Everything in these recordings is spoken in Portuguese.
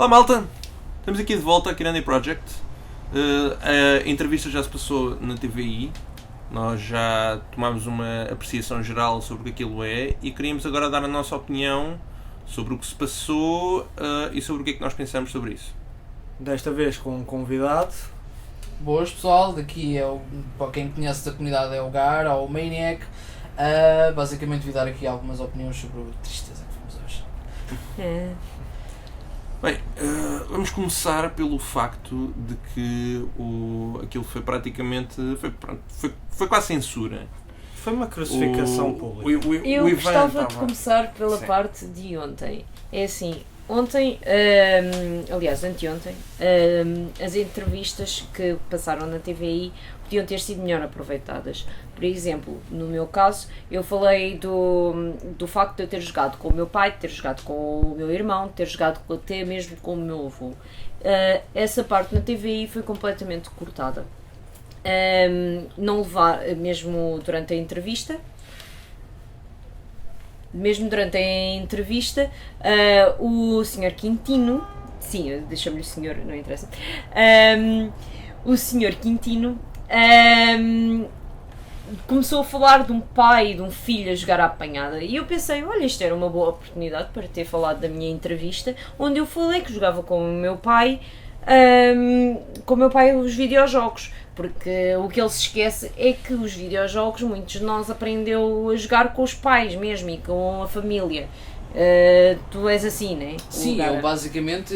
Olá malta, estamos aqui de volta aqui na Andy Project. A entrevista já se passou na TVI, nós já tomámos uma apreciação geral sobre o que aquilo é e queríamos agora dar a nossa opinião sobre o que se passou e sobre o que é que nós pensamos sobre isso. Desta vez com um convidado. Boas pessoal, daqui é para quem conhece da comunidade é o Gar, ou o Maniac. Basicamente vou dar aqui algumas opiniões sobre a tristeza que fomos hoje. Bem, vamos começar pelo facto de que aquilo foi praticamente. Foi quase censura. Foi uma crucificação pública. Eu Ivan gostava de começar pela parte de ontem. É assim, ontem, aliás, anteontem, as entrevistas que passaram na TVI podiam ter sido melhor aproveitadas. Por exemplo, no meu caso, eu falei do facto de eu ter jogado com o meu pai, de ter jogado com o meu irmão, de ter jogado até mesmo com o meu avô. Essa parte na TVI foi completamente cortada. Não levar, mesmo durante a entrevista, o Sr. Quintino, sim, deixa-me-lhe o senhor, não interessa, o Sr. Quintino começou a falar de um pai e de um filho a jogar à apanhada e eu pensei, olha, isto era uma boa oportunidade para ter falado da minha entrevista, onde eu falei que jogava com o meu pai os videojogos, porque o que ele se esquece é que os videojogos, muitos de nós aprendeu a jogar com os pais mesmo e com a família. Tu és assim, não é? Sim, eu basicamente,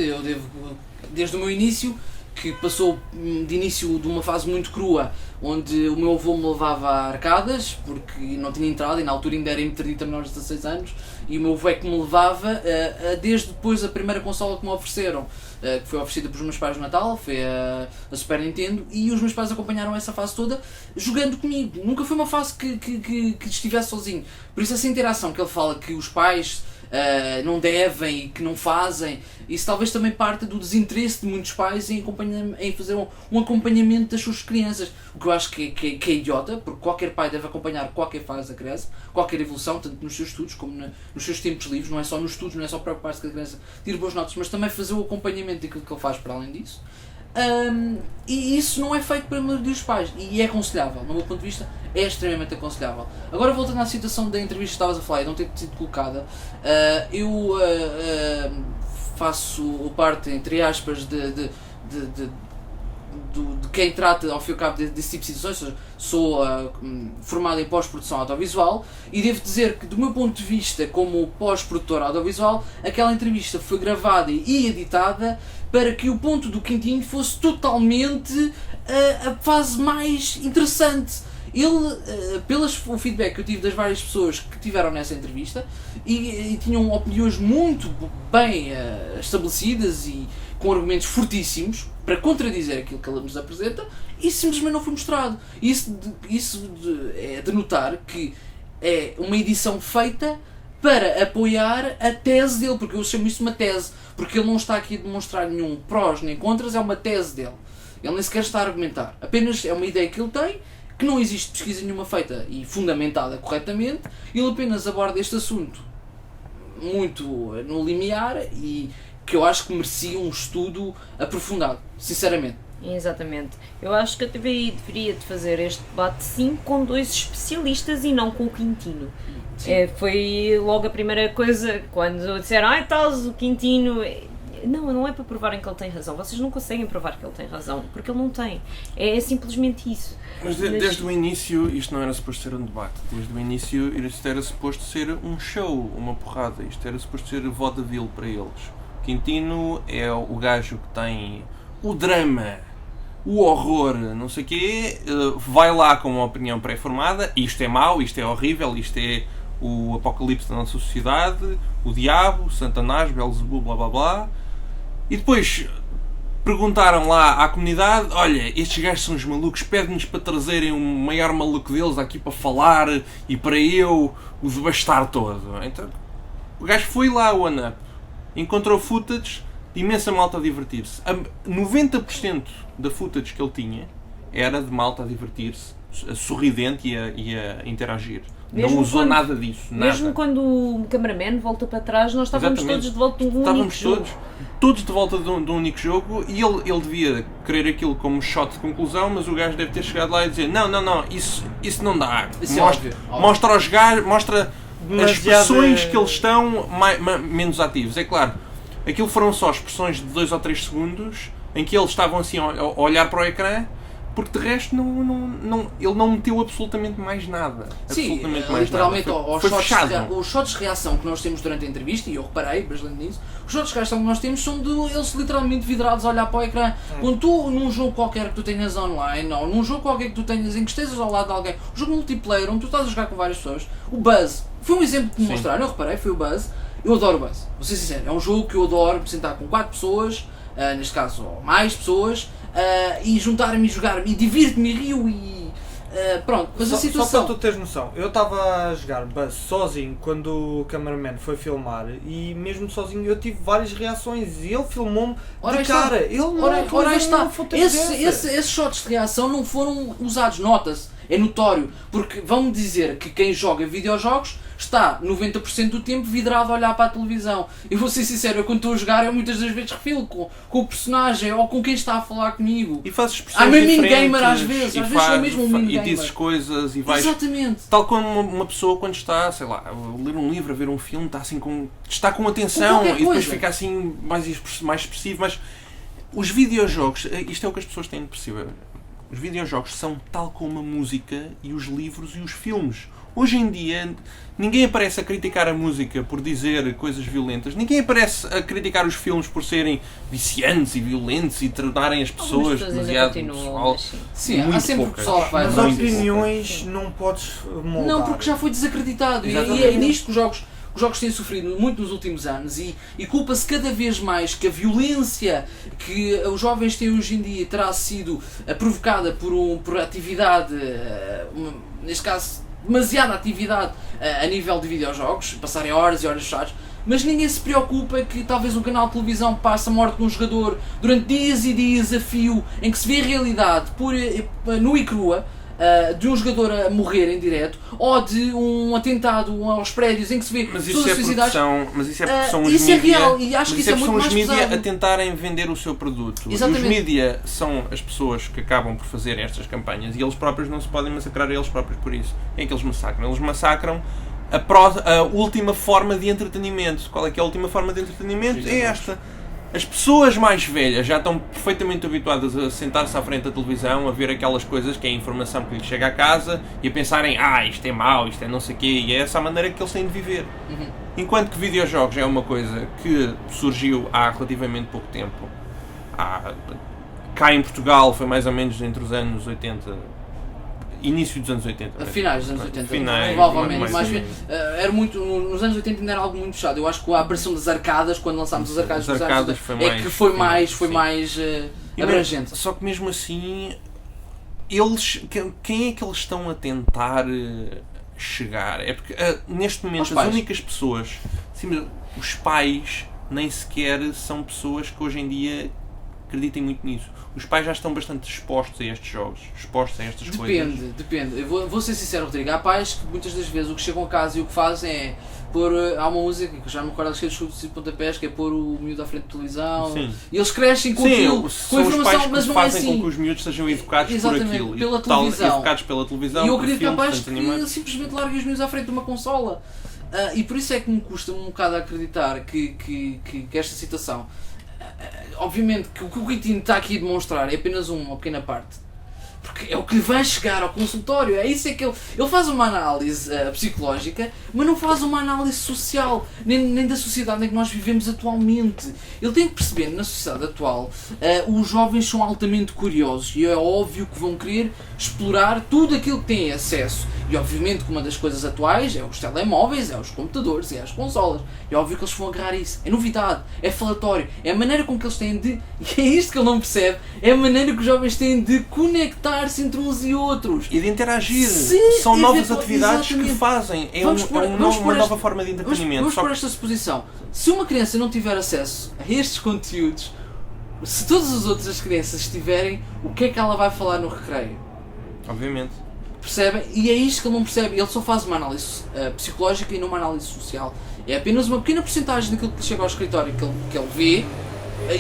desde o meu início, que passou de início de uma fase muito crua, onde o meu avô me levava a arcadas, porque não tinha entrada, e na altura ainda era interdita menores de 16 anos, e o meu avô é que me levava, desde depois a primeira consola que me ofereceram, que foi oferecida pelos meus pais no Natal, foi a Super Nintendo, e os meus pais acompanharam essa fase toda jogando comigo. Nunca foi uma fase que estivesse sozinho. Por isso essa interação que ele fala, que os pais não devem e que não fazem, isso talvez também parte do desinteresse de muitos pais em fazer um acompanhamento das suas crianças, o que eu acho que é idiota, porque qualquer pai deve acompanhar qualquer fase da criança, qualquer evolução, tanto nos seus estudos como nos seus tempos livres, não é só nos estudos, não é só preocupar-se que a criança tire boas notas, mas também fazer o acompanhamento daquilo que ele faz para além disso. E isso não é feito pela maioria dos pais e é aconselhável, no meu ponto de vista é extremamente aconselhável. Agora, voltando à situação da entrevista que estavas a falar e não ter sido colocada, eu faço parte, entre aspas, de quem trata ao fim e ao cabo desse tipo de situações, ou seja, sou formado em pós-produção audiovisual e devo dizer que, do meu ponto de vista como pós-produtor audiovisual, aquela entrevista foi gravada e editada para que o ponto do Quintino fosse totalmente a fase mais interessante. Ele, pelo feedback que eu tive das várias pessoas que tiveram nessa entrevista e tinham opiniões muito bem estabelecidas e com argumentos fortíssimos para contradizer aquilo que ele nos apresenta, e simplesmente não foi mostrado. Isso é de notar que é uma edição feita para apoiar a tese dele, porque eu chamo isso de uma tese, porque ele não está aqui a demonstrar nenhum prós nem contras, é uma tese dele. Ele nem sequer está a argumentar, apenas é uma ideia que ele tem, que não existe pesquisa nenhuma feita e fundamentada corretamente, ele apenas aborda este assunto muito no limiar e que eu acho que merecia um estudo aprofundado, sinceramente. Exatamente. Eu acho que a TVI deveria de fazer este debate sim com dois especialistas e não com o Quintino. Foi logo a primeira coisa quando disseram o Quintino. Não é para provarem que ele tem razão. Vocês não conseguem provar que ele tem razão, porque ele não tem. É simplesmente isso. Mas desde o início isto não era suposto ser um debate. Desde o início isto era suposto ser um show, uma porrada. Isto era suposto ser vaudeville para eles. Quintino é o gajo que tem o drama, o horror, não sei o quê, vai lá com uma opinião pré-formada, isto é mau, isto é horrível, isto é o apocalipse da nossa sociedade, o diabo, Satanás, Belzebu, blá blá blá, e depois perguntaram lá à comunidade, olha, estes gajos são os malucos, pedem-nos para trazerem o maior maluco deles aqui para falar e para eu o devastar todo. Então o gajo foi lá ao One-Up, encontrou footage de imensa malta a divertir-se. 90% da footage que ele tinha era de malta a divertir-se, sorridente e a interagir. Não usou nada disso. Mesmo quando o cameraman volta para trás, nós estávamos todos de volta de um único jogo. Todos de volta de um único jogo, e ele devia querer aquilo como shot de conclusão, mas o gajo deve ter chegado lá e dizer não, isso não dá. Mostra aos gajos, mostra as expressões que eles estão menos ativos. É claro, aquilo foram só expressões de 2 ou 3 segundos em que eles estavam assim a olhar para o ecrã, porque de resto ele não meteu absolutamente mais nada. Sim, literalmente os shots de reação que nós temos durante a entrevista, e eu reparei bastante nisso, os shots de reação que nós temos são eles literalmente vidrados a olhar para o ecrã. Quando tu, num jogo qualquer que tu tenhas online, ou num jogo qualquer que tu tenhas em que estejas ao lado de alguém, um jogo multiplayer onde tu estás a jogar com várias pessoas, o Buzz foi um exemplo que me mostraram, eu reparei, foi o Buzz. Eu adoro o Buzz, vou ser sincero, é um jogo que eu adoro, me sentar com 4 pessoas, neste caso, ou mais pessoas, e juntar-me e jogar-me, e divirto-me, rio e pronto, mas a situação... Só para tu teres noção, eu estava a jogar Buzz sozinho quando o cameraman foi filmar, e mesmo sozinho eu tive várias reações, e ele filmou-me de cara, ele não está. Esses shots de reação não foram usados, nota-se, é notório, porque vão-me dizer que quem joga videojogos está 90% do tempo vidrado a olhar para a televisão. Eu vou ser sincero, eu quando estou a jogar eu muitas das vezes refilo com o personagem ou com quem está a falar comigo. E fazes expressões diferentes. Gamer às vezes sou mesmo um mini gamer. E dizes coisas e vais... Exatamente. Tal como uma pessoa quando está, sei lá, a ler um livro, a ver um filme, está assim está com atenção e depois fica assim mais expressivo, mas os videojogos, isto é o que as pessoas têm de perceber. Os videojogos são tal como a música e os livros e os filmes. Hoje em dia, ninguém aparece a criticar a música por dizer coisas violentas. Ninguém aparece a criticar os filmes por serem viciantes e violentos e tornarem as pessoas demasiado pessoal. Sim, há sempre o pessoal que vai... As opiniões não podes moldar. Não, porque já foi desacreditado. E é nisto que os jogos têm sofrido muito nos últimos anos e culpa-se cada vez mais que a violência que os jovens têm hoje em dia terá sido provocada por atividade, neste caso, demasiada atividade a nível de videojogos, passarem horas e horas fechados, mas ninguém se preocupa que talvez um canal de televisão passe a morte de um jogador durante dias e dias a fio, em que se vê a realidade nua e crua, de um jogador a morrer em direto, ou de um atentado aos prédios em que se vê pessoas suicidadas. Mas isso é porque são os isso mídia, é real, e acho que isso é muito mais pesado. Os mídia a tentarem vender o seu produto. Exatamente. Os mídia são as pessoas que acabam por fazer estas campanhas e eles próprios não se podem massacrar eles próprios por isso. Quem é que eles massacram? Eles massacram a última forma de entretenimento. Qual é que é a última forma de entretenimento? É esta. As pessoas mais velhas já estão perfeitamente habituadas a sentar-se à frente da televisão, a ver aquelas coisas que é a informação que lhes chega a casa e a pensarem, isto é mau, isto é não sei o quê, e é essa a maneira que eles têm de viver. Uhum. Enquanto que videojogos é uma coisa que surgiu há relativamente pouco tempo. Cá em Portugal foi mais ou menos entre os anos 80... Início dos anos 80. Finais dos anos 80. Provavelmente mais era muito, nos anos 80 ainda era algo muito fechado. Eu acho que a aparição das arcadas, quando lançámos as arcadas dos anos 80, foi mais abrangente. Só que mesmo assim, quem é que eles estão a tentar chegar? É porque neste momento as únicas pessoas, os pais, nem sequer são pessoas que hoje em dia acreditem muito nisso. Os pais já estão bastante expostos a estes jogos, expostos a estas coisas. Depende. Eu vou ser sincero, Rodrigo. Há pais que muitas das vezes o que chegam a casa e o que fazem é pôr... Há uma música que eu já não me recordo dos chutes e pontapés, que é pôr o miúdo à frente da televisão. Sim. E eles crescem com aquilo, com a informação, mas não é assim. Fazem com que os miúdos sejam educados por aquilo. Pela televisão. Educados pela televisão. E eu acredito que há pais que simplesmente larguem os miúdos à frente de uma consola. E por isso é que me custa um bocado a acreditar que esta situação... Obviamente que o que o Quintino está aqui a demonstrar é apenas uma pequena parte, porque é o que lhe vai chegar ao consultório. É isso, é que ele faz uma análise psicológica, mas não faz uma análise social, nem da sociedade em que nós vivemos atualmente. Ele tem que perceber, na sociedade atual, os jovens são altamente curiosos e é óbvio que vão querer explorar tudo aquilo que têm acesso. E obviamente que uma das coisas atuais é os telemóveis, é os computadores, é as consolas. É óbvio que eles vão agarrar isso. É novidade, é falatório, é a maneira com que eles têm de... E é isto que ele não percebe, é a maneira que os jovens têm de conectar-se entre uns e outros. E de interagir. São novas atividades que fazem. É uma nova forma de entretenimento. Vamos pôr esta suposição. Se uma criança não tiver acesso a estes conteúdos, se todas as outras crianças tiverem, o que é que ela vai falar no recreio? Obviamente. Percebem? E é isto que ele não percebe. Ele só faz uma análise psicológica e não uma análise social. É apenas uma pequena porcentagem daquilo que chega ao escritório que ele vê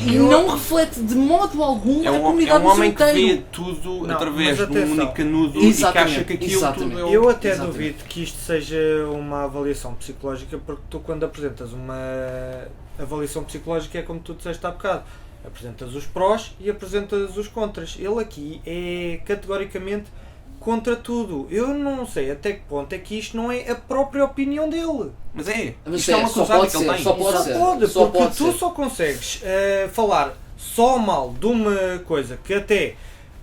e não reflete de modo algum a comunidade é um homem inteiro. que vê tudo através de um único canudo Exatamente, e que acha que aquilo tudo é o... Eu até Exatamente. duvido que isto seja uma avaliação psicológica, porque tu, quando apresentas uma avaliação psicológica, é como tu disseste há bocado, apresentas os prós e apresentas os contras. Ele aqui é categoricamente contra tudo. Eu não sei até que ponto é que isto não é a própria opinião dele. Mas é, Mas isto é uma só coisa pode que ele ser, tem. só pode ser. Porque pode tu ser. só consegues falar só mal de uma coisa que até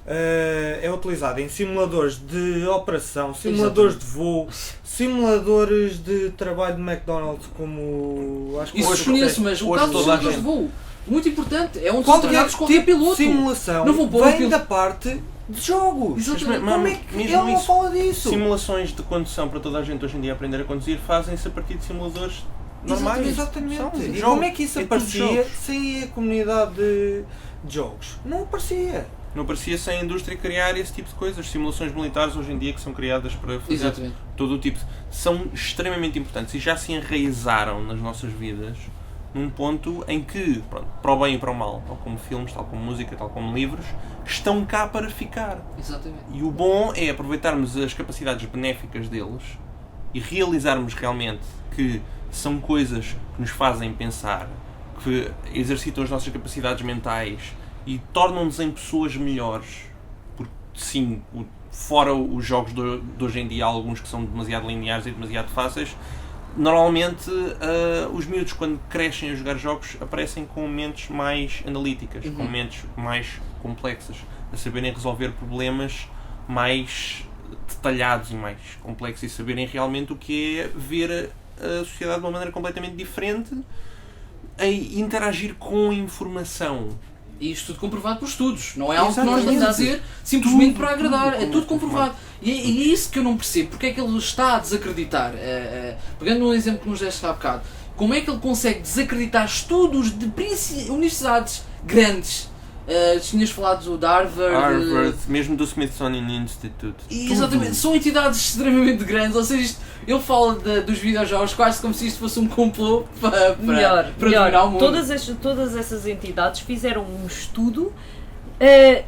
é utilizada em simuladores de operação, simuladores de voo, simuladores de trabalho de McDonald's, como acho que Isso Hoje- desconheço, mas o hoje caso dos toda a simuladores de gente- voo, muito importante, é onde são qualquer treinados tipo qualquer de piloto. simulação Não vou pôr um vem piloto. da parte de jogos. Exatamente. Como é que Mesmo ele não isso, fala disso? simulações de condução para toda a gente hoje em dia aprender a conduzir fazem-se a partir de simuladores normais. Exatamente. São E jogos. como é que isso É tudo aparecia jogos. sem a comunidade de jogos? Não aparecia. Não parecia sem a indústria criar esse tipo de coisas. Simulações militares hoje em dia que são criadas para fazer Exatamente. todo o tipo são extremamente importantes e já se enraizaram nas nossas vidas num ponto em que, pronto, para o bem e para o mal, tal como filmes, tal como música, tal como livros, estão cá para ficar. Exatamente. E o bom é aproveitarmos as capacidades benéficas deles e realizarmos realmente que são coisas que nos fazem pensar, que exercitam as nossas capacidades mentais e tornam-nos em pessoas melhores. Porque, sim, fora os jogos de hoje em dia, há alguns que são demasiado lineares e demasiado fáceis. Normalmente, os miúdos, quando crescem a jogar jogos, aparecem com mentes mais analíticas, com mentes mais complexas, a saberem resolver problemas mais detalhados e mais complexos e saberem realmente o que é ver a sociedade de uma maneira completamente diferente e interagir com a informação. E isto tudo comprovado por estudos, não é algo que nós Exatamente. estamos a dizer simplesmente Tudo, para agradar, tudo é tudo comprovado. E é isso que eu não percebo, porque é que ele está a desacreditar, pegando no exemplo que nos deste há bocado, como é que ele consegue desacreditar estudos de universidades grandes, tinhas falado da Harvard, mesmo do Smithsonian Institute. Exatamente, são entidades extremamente grandes, ou seja, ele fala dos videojogos quase como se isto fosse um complô para dominar o mundo. Todas essas entidades fizeram um estudo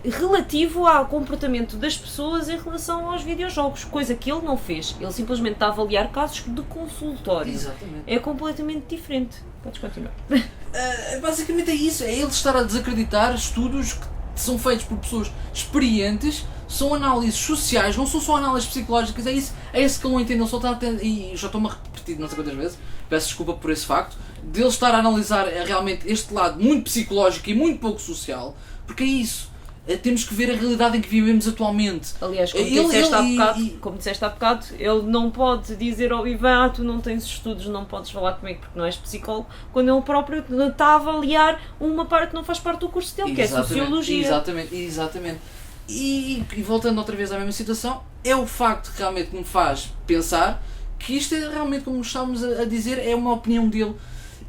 relativo ao comportamento das pessoas em relação aos videojogos, coisa que ele não fez. Ele simplesmente está a avaliar casos de consultório. Exatamente. É completamente diferente. Podes continuar. Basicamente é isso, é ele estar a desacreditar estudos que são feitos por pessoas experientes, são análises sociais, não são só análises psicológicas, é isso que ele não entende, ele só está a tentar, e já estou-me a repetir não sei quantas vezes, peço desculpa por esse facto, de ele estar a analisar realmente este lado muito psicológico e muito pouco social, porque é isso. Temos que ver a realidade em que vivemos atualmente. Aliás, como disseste há bocado, ele não pode dizer ao Ivan, tu não tens estudos, não podes falar comigo porque não és psicólogo, quando ele próprio está a avaliar uma parte que não faz parte do curso dele, que é Sociologia. Exatamente. E voltando outra vez à mesma situação, é o facto que realmente me faz pensar que isto é realmente, como estávamos a dizer, é uma opinião dele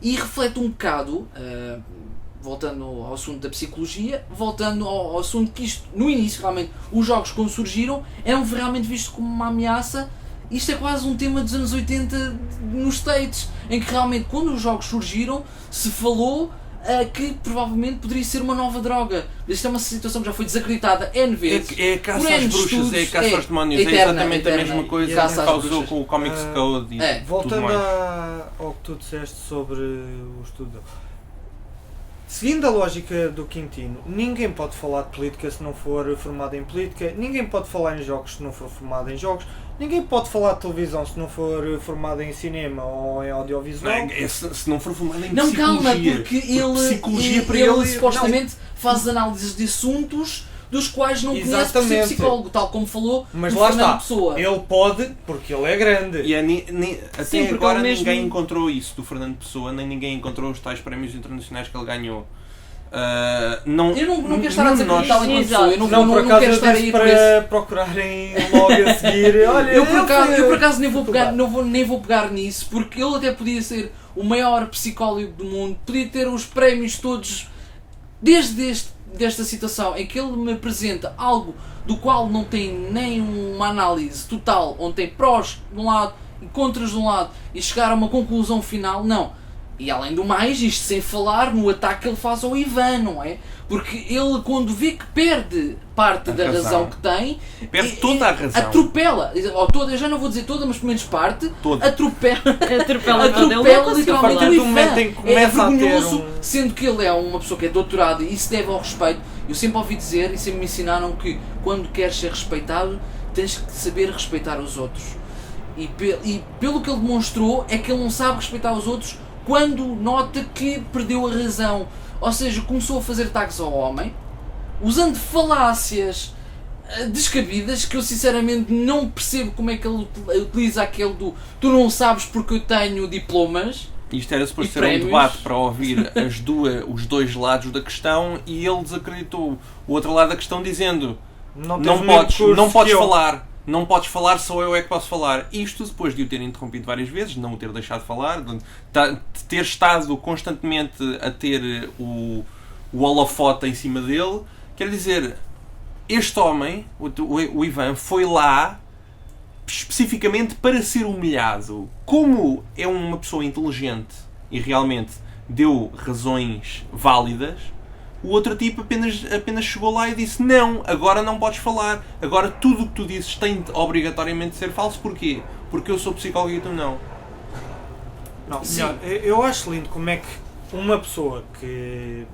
e reflete um bocado... voltando ao assunto da psicologia, voltando ao assunto que isto, no início, realmente, os jogos quando surgiram, eram realmente vistos como uma ameaça. Isto é quase um tema dos anos 80 nos States, em que realmente, quando os jogos surgiram, se falou que provavelmente poderia ser uma nova droga. Isto é uma situação que já foi desacreditada N vezes. É a caça por às N bruxas, estudos, é a caça aos demónios, eterna, é exatamente a eterna, mesma coisa caça que às causou bruxas. com o Comics Code e tudo voltando mais. ao que tu disseste sobre o estudo. Seguindo a lógica do Quintino, ninguém pode falar de política se não for formado em política, ninguém pode falar em jogos se não for formado em jogos, ninguém pode falar de televisão se não for formado em cinema ou em audiovisual. Se não for formado em Não, psicologia. calma, porque psicologia para ele supostamente faz análises de assuntos dos quais não conhece por ser psicólogo, tal como falou mas o lá Fernando está, Pessoa. ele pode porque ele é grande. E até Sim, porque agora ele mesmo- ninguém encontrou isso do Fernando Pessoa, nem ninguém encontrou os tais prémios internacionais que ele ganhou. Eu não quero estar a desacreditar Sim, em pessoa, eu Não, não por acaso quero eu estar disse aí por isso. para procurarem logo a seguir. Olha, Eu por acaso nem vou pegar nisso, porque ele até podia ser o maior psicólogo do mundo, podia ter os prémios todos desde desta situação em que ele me apresenta algo do qual não tem nem uma análise total, onde tem prós de um lado e contras de um lado, e chegar a uma conclusão final, não. E além do mais, isto sem falar no ataque que ele faz ao Ivan, não é? Porque ele, quando vê que perde parte da razão que tem, perde toda a razão. Atropela, ou toda, eu já não vou dizer toda, mas pelo menos parte, toda. Atropela Atropela literalmente o Ivan. É começa a ter vergonhoso, sendo que ele é uma pessoa que é doutorada e se deve ao respeito. Eu sempre ouvi dizer e sempre me ensinaram que quando queres ser respeitado, tens que saber respeitar os outros. E pelo que ele demonstrou, é que ele não sabe respeitar os outros quando nota que perdeu a razão. Ou seja, começou a fazer ataques ao homem, usando falácias descabidas, que eu sinceramente não percebo como é que ele utiliza aquele do tu não sabes porque eu tenho diplomas. Isto era suposto ser um debate para ouvir os dois lados da questão, e ele desacreditou o outro lado da questão dizendo não podes falar. Não podes falar, só eu é que posso falar. Isto depois de o ter interrompido várias vezes, não o ter deixado de falar, de ter estado constantemente a ter o holofote em cima dele. Quer dizer, este homem, o Ivan, foi lá especificamente para ser humilhado. Como é uma pessoa inteligente e realmente deu razões válidas, o outro tipo apenas chegou lá e disse não, agora não podes falar, agora tudo o que tu dizes tem de obrigatoriamente ser falso. Porquê? Porque eu sou psicólogo e tu não. Não, melhor, eu acho lindo como é que uma pessoa que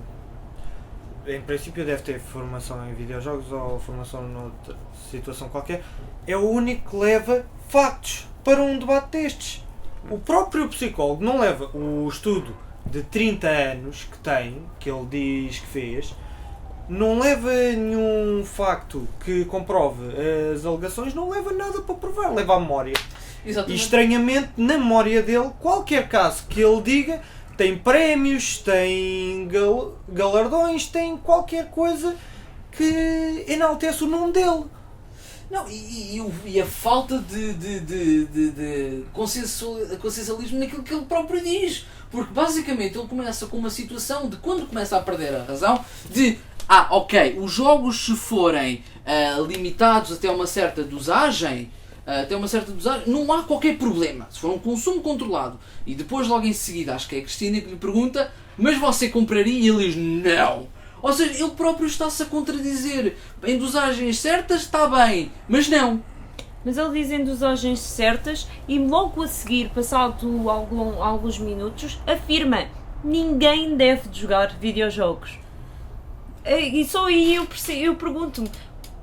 em princípio deve ter formação em videojogos ou formação noutra situação qualquer, é o único que leva factos para um debate destes. O próprio psicólogo não leva o estudo de 30 anos que tem, que ele diz que fez, não leva nenhum facto que comprove as alegações, não leva nada para provar, leva a memória. Exatamente. E estranhamente, na memória dele, qualquer caso que ele diga, tem prémios, tem galardões, tem qualquer coisa que enaltece o nome dele. Não, e a falta de consciencialismo naquilo que ele próprio diz. Porque basicamente ele começa com uma situação de quando começa a perder a razão, de ok, os jogos se forem limitados até uma certa dosagem, não há qualquer problema. Se for um consumo controlado. E depois logo em seguida, acho que é a Cristina que lhe pergunta, mas você compraria? E ele diz não. Ou seja, ele próprio está-se a contradizer. Em dosagens certas está bem, mas não. Mas ele diz em dosagens certas e logo a seguir, passado alguns minutos, afirma: ninguém deve jogar videojogos. E só aí eu pergunto-me,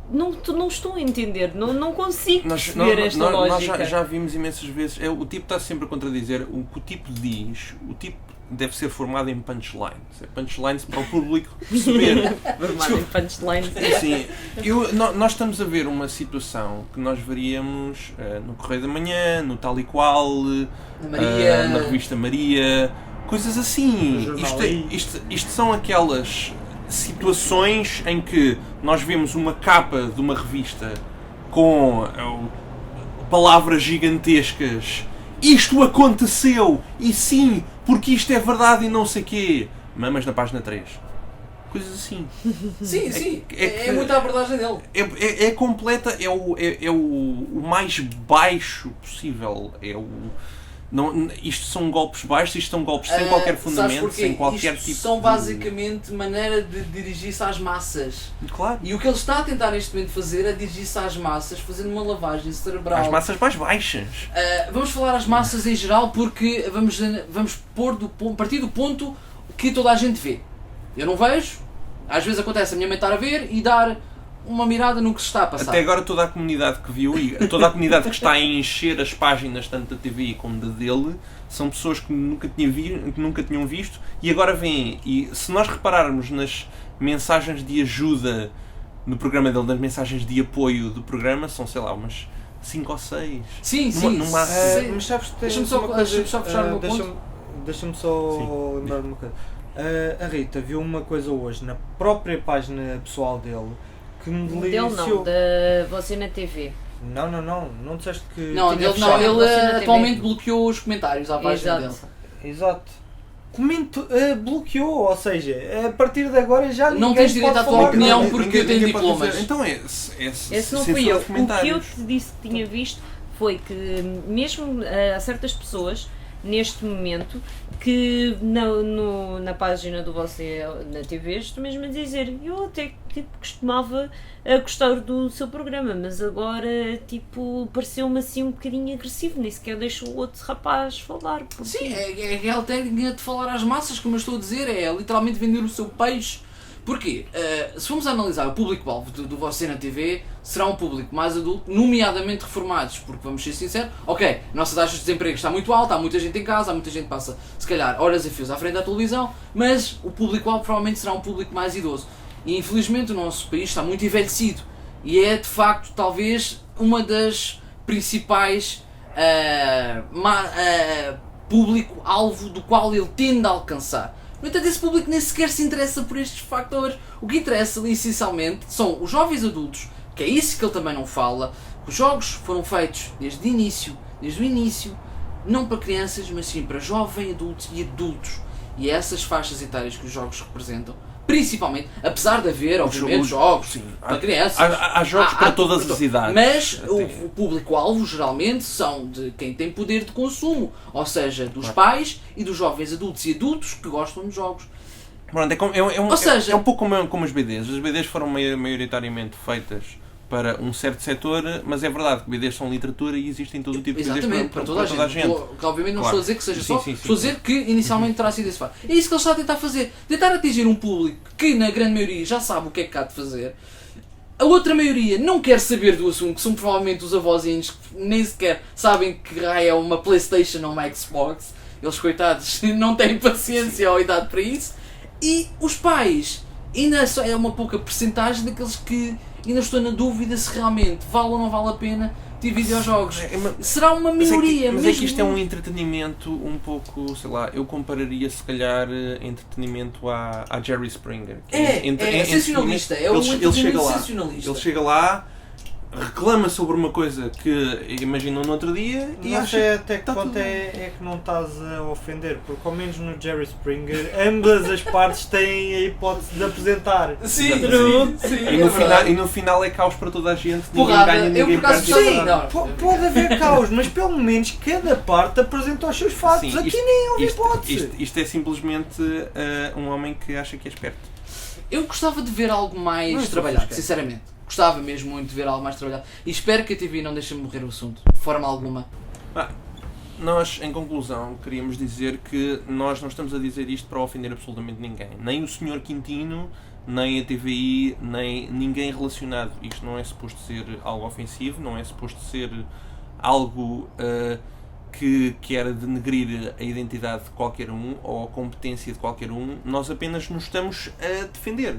não estou a entender, não consigo perceber esta lógica. Nós já vimos imensas vezes, o tipo está sempre a contradizer o que o tipo diz, o tipo deve ser formado em punchlines. Punchlines para o público perceber. Formado em punchlines. Assim, nós estamos a ver uma situação que nós veríamos no Correio da Manhã, no Tal e Qual, na Revista Maria, coisas assim. Isto são aquelas situações em que nós vemos uma capa de uma revista com palavras gigantescas. Isto aconteceu! E sim, porque isto é verdade e não sei quê. Mamas na página 3. Coisas assim. Sim, é muita a abordagem dele. É completa, é o mais baixo possível. Isto são golpes baixos, isto são golpes sem qualquer fundamento, sem qualquer isto tipo são basicamente maneira de dirigir-se às massas. Claro. E o que ele está a tentar neste momento fazer é dirigir-se às massas, fazendo uma lavagem cerebral. Às massas mais baixas. Vamos falar às massas em geral, porque vamos partir do ponto que toda a gente vê. Eu não vejo, às vezes acontece a minha mãe estar a ver e dar uma mirada no que se está a passar. Até agora toda a comunidade que viu e toda a comunidade que está a encher as páginas tanto da TV como da dele são pessoas que nunca tinham visto e agora vêm. E se nós repararmos nas mensagens de ajuda no programa dele, nas mensagens de apoio do programa, são, sei lá, umas 5 ou 6. Sim. Mas sabes, deixa-me só fechar o meu ponto. Deixa-me só lembrar uma coisa. A Rita viu uma coisa hoje na própria página pessoal dele que me deliciou. Dele não, da Você na TV. Não disseste que... Não, ele atualmente bloqueou os comentários à página dele. Exato. bloqueou, ou seja, a partir de agora já Não ninguém tens direito pode à tua falar opinião nada. porque tem Ninguém pode diplomas. dizer. Então Esse não fui censura eu. de O que eu comentários. te disse que tinha visto foi que mesmo há certas pessoas neste momento que na página do Você na TV estou mesmo a dizer, eu até tipo, costumava gostar do seu programa, mas agora tipo pareceu-me assim um bocadinho agressivo, nem sequer deixo o outro rapaz falar. Sim, é aquela técnica de falar às massas, como eu estou a dizer, é literalmente vender o seu peixe. Porquê? Se formos a analisar o público-alvo do Você na TV, será um público mais adulto, nomeadamente reformados, porque vamos ser sinceros, ok, a nossa taxa de desemprego está muito alta, há muita gente em casa, há muita gente que passa, se calhar, horas a fios à frente da televisão, mas o público-alvo provavelmente será um público mais idoso. E infelizmente o nosso país está muito envelhecido e é de facto talvez uma das principais público-alvo do qual ele tende a alcançar. No entanto, esse público nem sequer se interessa por estes fatores. O que interessa, essencialmente, são os jovens adultos, que é isso que ele também não fala. Os jogos foram feitos desde o início, não para crianças, mas sim para jovens, adultos e adultos. E é essas faixas etárias que os jogos representam. Principalmente, apesar de haver, obviamente, jogos sim, para há- crianças. há jogos para todas as idades. Mas Até. o público-alvo geralmente são de quem tem poder de consumo, ou seja, dos Claro. pais e dos jovens adultos e adultos que gostam de jogos. Pronto, Ou seja- é um pouco como as BDs. As BDs foram maioritariamente feitas para um certo setor, mas é verdade que BDs são literatura e existem todo o tipo de BDs Exatamente, para toda a gente. Que obviamente não Claro. estou a dizer que seja Sim, só, sim, sim, estou a dizer que inicialmente terá sido esse fato. É isso que ele está a tentar fazer. Tentar atingir um público que, na grande maioria, já sabe o que é que há de fazer. A outra maioria não quer saber do assunto, que são provavelmente os avózinhos que nem sequer sabem que raio é uma Playstation ou uma Xbox. Eles, coitados, não têm paciência ou idade para isso. E os pais, ainda só é uma pouca percentagem daqueles que ainda estou na dúvida se realmente vale ou não vale a pena ter videojogos. Será uma minoria, mas é que mesmo. isto é um entretenimento um pouco, sei lá, eu compararia se calhar entretenimento à Jerry Springer. Que É sensacionalista, é um ele chega entretenimento lá, sensacionalista. ele chega lá, reclama sobre uma coisa que imaginou no outro dia e Não acha sei até que tá ponto tudo é que não estás a ofender, porque ao menos no Jerry Springer ambas as partes têm a hipótese de apresentar. Sim, Exatamente. sim, E no final é caos para toda a gente, ninguém Porrada, ganha, eu ninguém por acaso perde. gostava- nada. não. Pode haver caos, mas pelo menos cada parte apresenta os seus fatos. Sim, Aqui isto- nem houve isto- hipótese. Isto é simplesmente um homem que acha que é esperto. Eu gostava de ver algo Não, mais isso trabalhado, não se sinceramente. Gostava mesmo muito de ver algo mais trabalhado. E espero que a TV não deixe morrer o assunto, de forma alguma. Nós, em conclusão, queríamos dizer que nós não estamos a dizer isto para ofender absolutamente ninguém. Nem o Sr. Quintino, nem a TVI, nem ninguém relacionado. Isto não é suposto ser algo ofensivo, não é suposto ser algo que quer denegrir a identidade de qualquer um ou a competência de qualquer um. Nós apenas nos estamos a defender.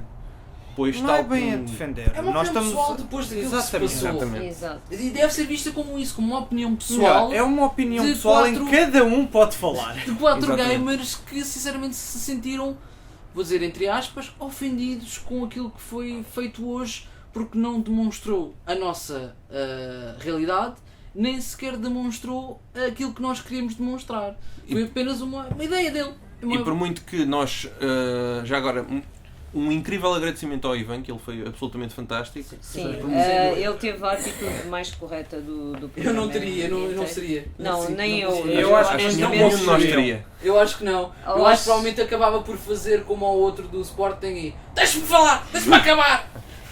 Pois Não é tal bem a como- defender. É uma Nós opinião estamos pessoal depois daquilo que se Exatamente. passou. Exatamente. Exato. E deve ser vista como isso, como uma opinião pessoal É uma opinião de pessoal em quatro- que cada um pode falar. de 4 Exatamente. gamers que sinceramente se sentiram, vou dizer entre aspas, ofendidos com aquilo que foi feito hoje, porque não demonstrou a nossa realidade, nem sequer demonstrou aquilo que nós queríamos demonstrar. Foi apenas uma ideia dele. E por muito que nós, já agora, um incrível agradecimento ao Ivan, que ele foi absolutamente fantástico. Sim, Sim. ele teve a atitude mais correta do Eu programa. não teria, não seria. Não, Sim, nem não eu. conseguia. Eu acho que honestamente, nenhum Nenhum de nós teria. Eu acho que não. Eu Eu acho acho- que provavelmente acabava por fazer como ao outro do Sporting e deixa-me falar, deixa-me acabar.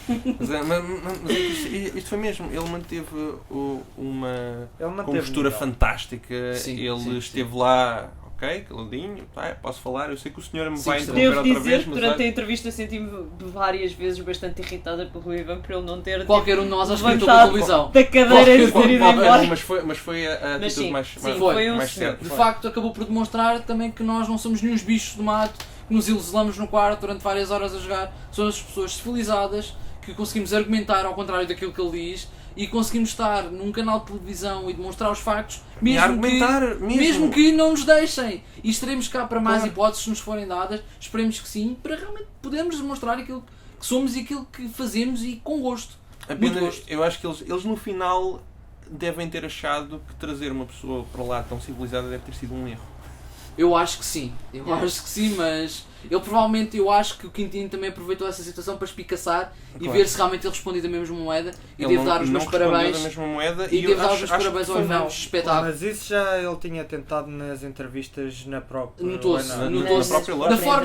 Mas é que isto foi mesmo. Ele manteve uma Ele manteve compostura nível. fantástica. Sim, Ele sim, esteve lá, ok, caladinho, posso falar. Eu sei que o senhor me Sim, vai gostava. interromper Devo outra dizer vez, que mas durante a olha, entrevista senti-me várias vezes bastante irritada pelo Ivan por ele não ter Qualquer um de nós acho que entrou levantado pela televisão. da cadeira e ter ido embora. mas foi a Mas atitude sim, mais, sim, mais, foi um mais senhor. certa. De facto, acabou por demonstrar também que nós não somos nenhum bichos do mato, que nos isolamos no quarto durante várias horas a jogar. Somos pessoas civilizadas, que conseguimos argumentar ao contrário daquilo que ele diz e conseguimos estar num canal de televisão e demonstrar os factos, E mesmo argumentar que, mesmo. mesmo que não nos deixem. E estaremos cá para mais Claro. hipóteses se nos forem dadas, esperemos que sim, para realmente podermos demonstrar aquilo que somos e aquilo que fazemos e com gosto. Muito Apenas, gosto. eu acho que eles no final devem ter achado que trazer uma pessoa para lá tão civilizada deve ter sido um erro. Eu acho que sim, acho que sim, mas ele provavelmente, eu acho que o Quintino também aproveitou essa situação para espicaçar e Claro. ver se realmente ele respondia da mesma moeda e Ele devo dar os não meus respondeu parabéns da mesma moeda e eu devo dar os acho- meus acho que parabéns ao foi Ivan, mau. espetáculo. Mas isso já ele tinha tentado nas entrevistas na própria. Notou-se, ou na- notou-se. própria Da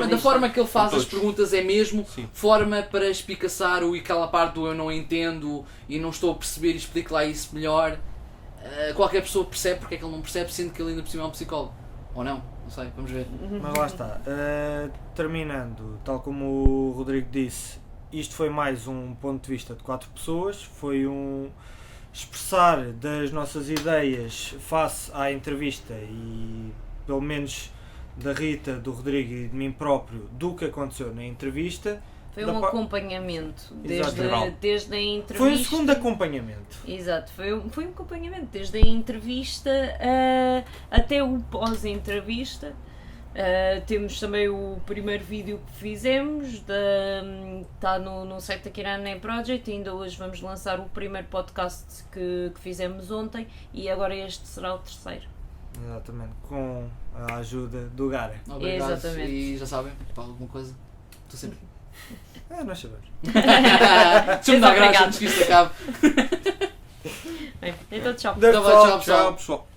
loja. forma que ele faz Com as todos. perguntas é mesmo Sim. forma para espicaçar aquela parte do eu não entendo e não estou a perceber e explico lá isso melhor. Qualquer pessoa percebe porque é que ele não percebe, sendo que ele ainda por cima é um psicólogo. Ou não? Não sei, vamos ver. Mas lá está. Terminando, tal como o Rodrigo disse, isto foi mais um ponto de vista de 4 pessoas, foi um expressar das nossas ideias face à entrevista e pelo menos da Rita, do Rodrigo e de mim próprio do que aconteceu na entrevista. Foi Da um par- acompanhamento Exato. desde a entrevista. Foi um segundo acompanhamento. Exato, foi um acompanhamento desde a entrevista até o pós-entrevista. Temos também o primeiro vídeo que fizemos, está no site da Kirana Project. Ainda hoje vamos lançar o primeiro podcast que fizemos ontem e agora este será o terceiro. Exatamente, com a ajuda do Gara. Obrigado. Exatamente. E já sabem, para alguma coisa, estou sempre. Nós sabemos. Deixa-me dar graça Obrigado. antes que isto acabe. Bem, então tchau. Então vá, tchau, pessoal. Tchau, pessoal.